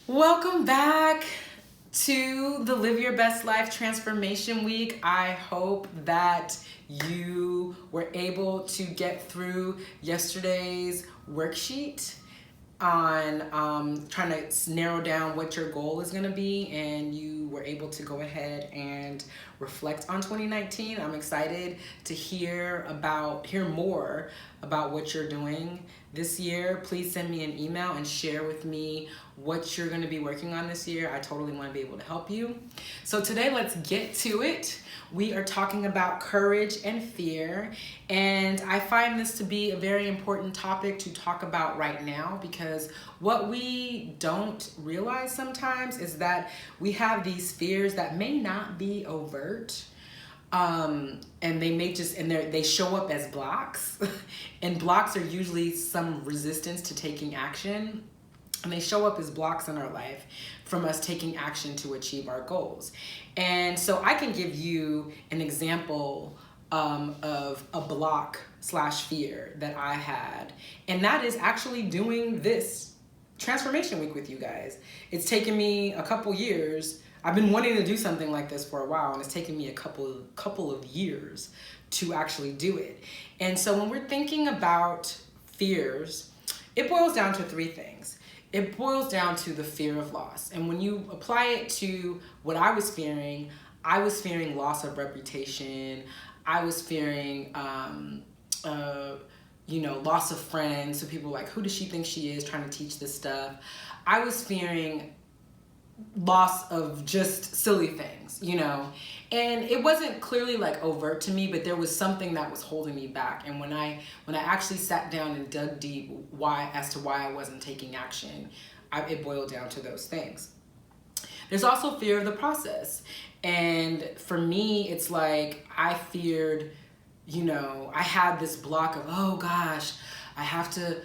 Welcome back to the Live Your Best Life Transformation Week. I hope that you were able to get through yesterday's worksheet on trying to narrow down what your goal is going to be, and you were able to go ahead and reflect on 2019. I'm excited to hear more about what you're doing this year. Please send me an email and share with me what you're going to be working on this year. I totally want to be able to help you. So today, let's get to it. We are talking about courage and fear, and I find this to be a very important topic to talk about right now, because what we don't realize sometimes is that we have these fears that may not be overt, and they may just, and they show up as blocks and blocks are usually some resistance to taking action, and they show up as blocks in our life from us taking action to achieve our goals. And so I can give you an example of a block slash fear that I had, and that is actually doing this transformation week with you guys. It's taken me a couple years. I've been wanting to do something like this for a while, and it's taken me a couple of years to actually do it. And so when we're thinking about fears, it boils down to three things. It boils down to the fear of loss. And when you apply it to what I was fearing loss of reputation. I was fearing, loss of friends. So people were like, who does she think she is trying to teach this stuff? I was fearing loss of just silly things, and it wasn't clearly like overt to me, but there was something that was holding me back. And when I actually sat down and dug deep as to why I wasn't taking action, it boiled down to those things. There's also fear of the process, and for me it's like I feared, I had this block of, oh gosh, I have to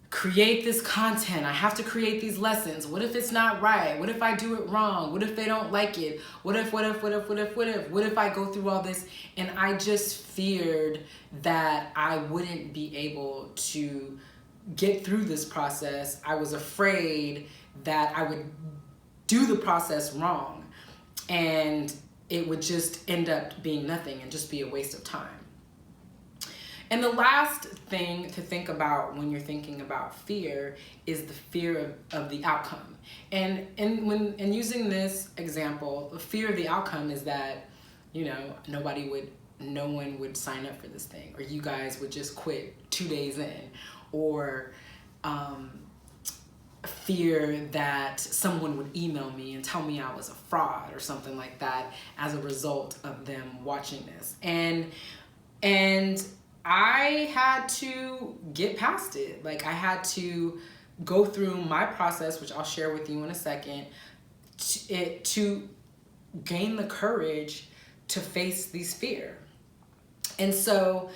create this content. I have to create these lessons. What if it's not right? What if I do it wrong? What if they don't like it? What if I go through all this? And I just feared that I wouldn't be able to get through this process. I was afraid that I would do the process wrong, and it would just end up being nothing and just be a waste of time. And the last thing to think about when you're thinking about fear is the fear of the outcome. And using this example, the fear of the outcome is that, no one would sign up for this thing, or you guys would just quit 2 days in, or fear that someone would email me and tell me I was a fraud or something like that as a result of them watching this. And I had to get past it. Like, I had to go through my process, which I'll share with you in a second, to gain the courage to face these fear. And so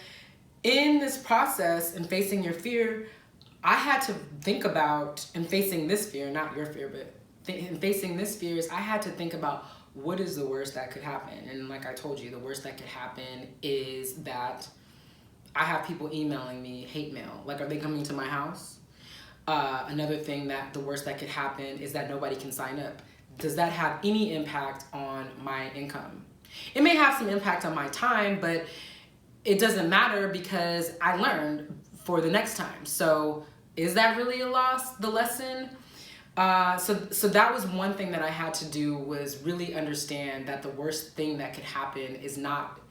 in this process and facing your fear, I had to think about, and facing this fear, not your fear, but in facing this fear, is I had to think about what is the worst that could happen. And like I told you, the worst that could happen is that I have people emailing me hate mail. Like, are they coming to my house? Another thing, that the worst that could happen is that nobody can sign up. Does that have any impact on my income? It may have some impact on my time, but it doesn't matter because I learned for the next time. So is that really a loss, the lesson? So that was one thing that I had to do, was really understand that the worst thing that could happen is not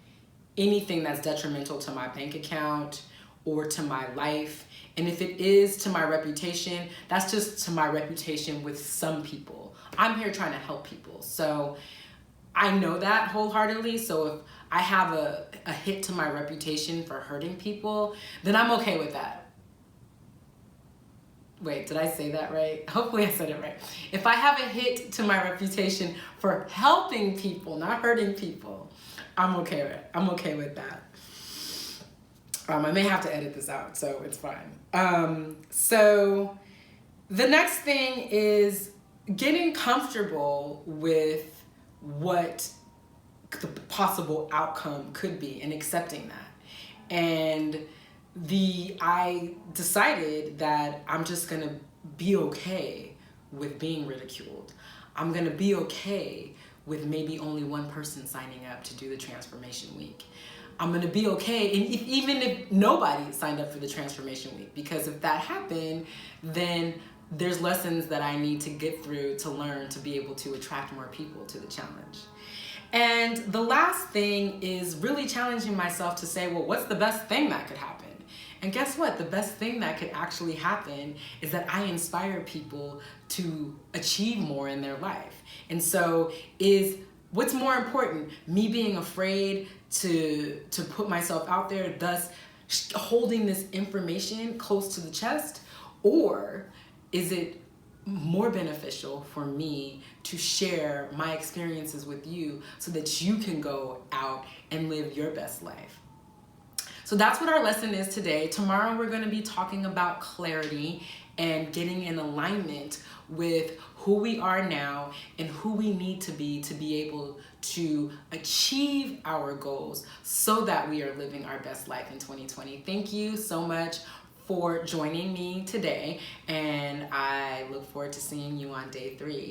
anything that's detrimental to my bank account or to my life. And if it is to my reputation, that's just to my reputation with some people. I'm here trying to help people. So I know that wholeheartedly. So if I have a hit to my reputation for hurting people, then I'm okay with that. Wait, did I say that right? Hopefully I said it right. If I have a hit to my reputation for helping people, not hurting people, I'm okay with that. I may have to edit this out, so it's fine. So the next thing is getting comfortable with what the possible outcome could be and accepting that. And I decided that I'm just gonna be okay with being ridiculed. I'm gonna be okay with maybe only one person signing up to do the transformation week. I'm gonna be okay, and even if nobody signed up for the transformation week, because if that happened, then there's lessons that I need to get through to learn to be able to attract more people to the challenge. And the last thing is really challenging myself to say, well, what's the best thing that could happen? And guess what? The best thing that could actually happen is that I inspire people to achieve more in their life. And so what's more important, me being afraid to put myself out there, thus holding this information close to the chest? Or is it more beneficial for me to share my experiences with you so that you can go out and live your best life? So that's what our lesson is today. Tomorrow we're going to be talking about clarity and getting in alignment with who we are now and who we need to be able to achieve our goals so that we are living our best life in 2020. Thank you so much for joining me today, and I look forward to seeing you on day 3.